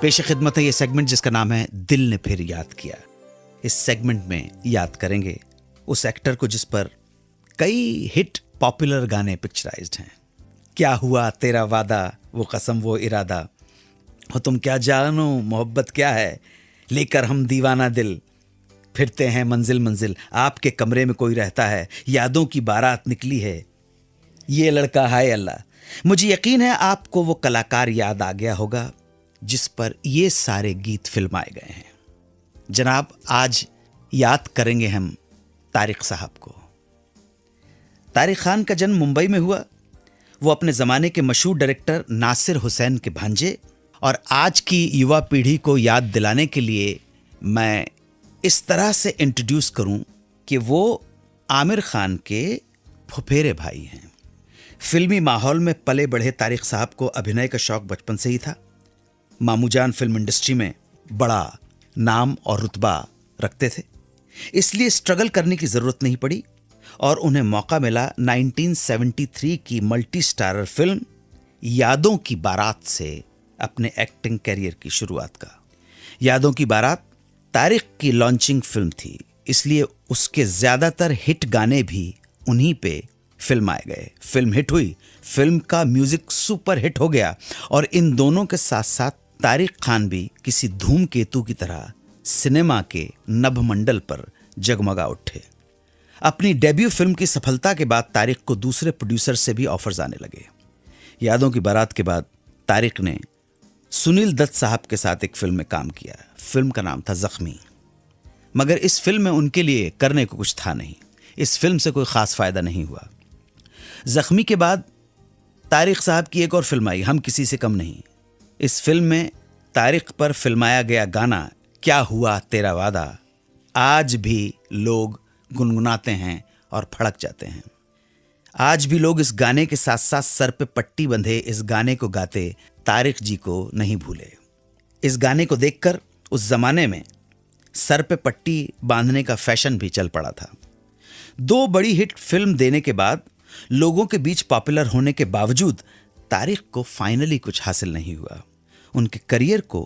पेश खिदमत है ये सेगमेंट जिसका नाम है दिल ने फिर याद किया। इस सेगमेंट में याद करेंगे उस एक्टर को जिस पर कई हिट पॉपुलर गाने पिक्चराइज्ड हैं। क्या हुआ तेरा वादा, वो कसम वो इरादा, हो तुम क्या जानो मोहब्बत क्या है, लेकर हम दीवाना दिल, फिरते हैं मंजिल मंजिल, आपके कमरे में कोई रहता है, यादों की बारात निकली है, ये लड़का हाय अल्लाह। मुझे यकीन है आपको वो कलाकार याद आ गया होगा जिस पर ये सारे गीत फिल्माए गए हैं। जनाब, आज याद करेंगे हम तारिक साहब को। तारिक खान का जन्म मुंबई में हुआ। वो अपने ज़माने के मशहूर डायरेक्टर नासिर हुसैन के भांजे, और आज की युवा पीढ़ी को याद दिलाने के लिए मैं इस तरह से इंट्रोड्यूस करूं कि वो आमिर खान के फुफेरे भाई हैं। फिल्मी माहौल में पले बढ़े तारिक साहब को अभिनय का शौक बचपन से ही था। मामूजान फिल्म इंडस्ट्री में बड़ा नाम और रुतबा रखते थे, इसलिए स्ट्रगल करने की ज़रूरत नहीं पड़ी और उन्हें मौका मिला 1973 की मल्टी स्टारर फिल्म यादों की बारात से अपने एक्टिंग कैरियर की शुरुआत का। यादों की बारात तारिक की लॉन्चिंग फिल्म थी, इसलिए उसके ज़्यादातर हिट गाने भी उन्हीं पे फिल्माए गए। फिल्म हिट हुई, फिल्म का म्यूजिक सुपर हिट हो गया और इन दोनों के साथ साथ तारिक खान भी किसी धूमकेतु की तरह सिनेमा के नभमंडल पर जगमगा उठे। अपनी डेब्यू फिल्म की सफलता के बाद तारिक को दूसरे प्रोड्यूसर से भी ऑफर्स आने लगे। यादों की बारात के बाद तारिक ने सुनील दत्त साहब के साथ एक फिल्म में काम किया। फिल्म का नाम था जख्मी, मगर इस फिल्म में उनके लिए करने को कुछ था नहीं। इस फिल्म से कोई खास फायदा नहीं हुआ। जख्मी के बाद तारिक साहब की एक और फिल्म आई, हम किसी से कम नहीं। इस फिल्म में तारिक पर फिल्माया गया गाना क्या हुआ तेरा वादा आज भी लोग गुनगुनाते हैं और फड़क जाते हैं। आज भी लोग इस गाने के साथ साथ सर पे पट्टी बंधे इस गाने को गाते तारिक जी को नहीं भूले। इस गाने को देखकर उस जमाने में सर पे पट्टी बांधने का फैशन भी चल पड़ा था। 2 बड़ी हिट फिल्म देने के बाद, लोगों के बीच पॉपुलर होने के बावजूद तारिक को फाइनली कुछ हासिल नहीं हुआ। उनके करियर को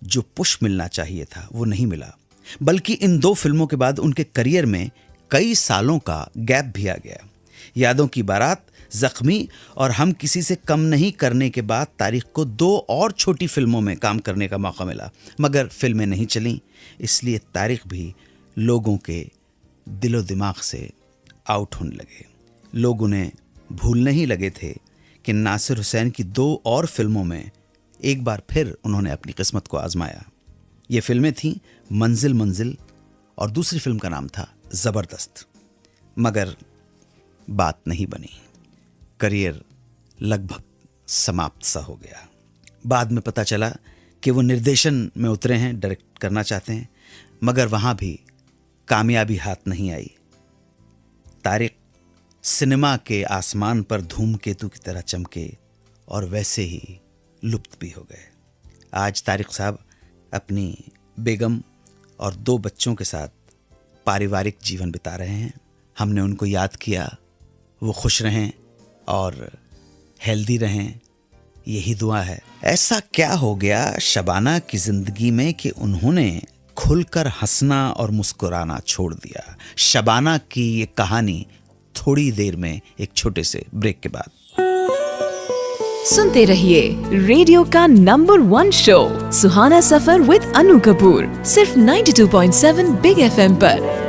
जो पुश मिलना चाहिए था वो नहीं मिला, बल्कि इन 2 फिल्मों के बाद उनके करियर में कई सालों का गैप भी आ गया। यादों की बारात, जख्मी और हम किसी से कम नहीं करने के बाद तारिक को 2 और छोटी फिल्मों में काम करने का मौका मिला, मगर फिल्में नहीं चलीं। इसलिए तारिक भी लोगों के दिलो दिमाग से आउट होने लगे। लोग उन्हें भूलने ही लगे थे कि नासिर हुसैन की 2 और फिल्मों में एक बार फिर उन्होंने अपनी किस्मत को आजमाया। ये फिल्में थीं मंजिल मंजिल और दूसरी फिल्म का नाम था ज़बरदस्त, मगर बात नहीं बनी। करियर लगभग समाप्त सा हो गया। बाद में पता चला कि वो निर्देशन में उतरे हैं, डायरेक्ट करना चाहते हैं, मगर वहाँ भी कामयाबी हाथ नहीं आई। तारिक सिनेमा के आसमान पर धूमकेतु की तरह चमके और वैसे ही लुप्त भी हो गए। आज तारिक साहब अपनी बेगम और 2 बच्चों के साथ पारिवारिक जीवन बिता रहे हैं। हमने उनको याद किया, वो खुश रहें और हेल्दी रहें, यही दुआ है। ऐसा क्या हो गया शबाना की जिंदगी में कि उन्होंने खुलकर हंसना और मुस्कुराना छोड़ दिया? शबाना की ये कहानी थोड़ी देर में एक छोटे से ब्रेक के बाद। सुनते रहिए रेडियो का number 1 show Suhana Safar with Anu Kapoor, सिर्फ 92.7 बिग FM पर।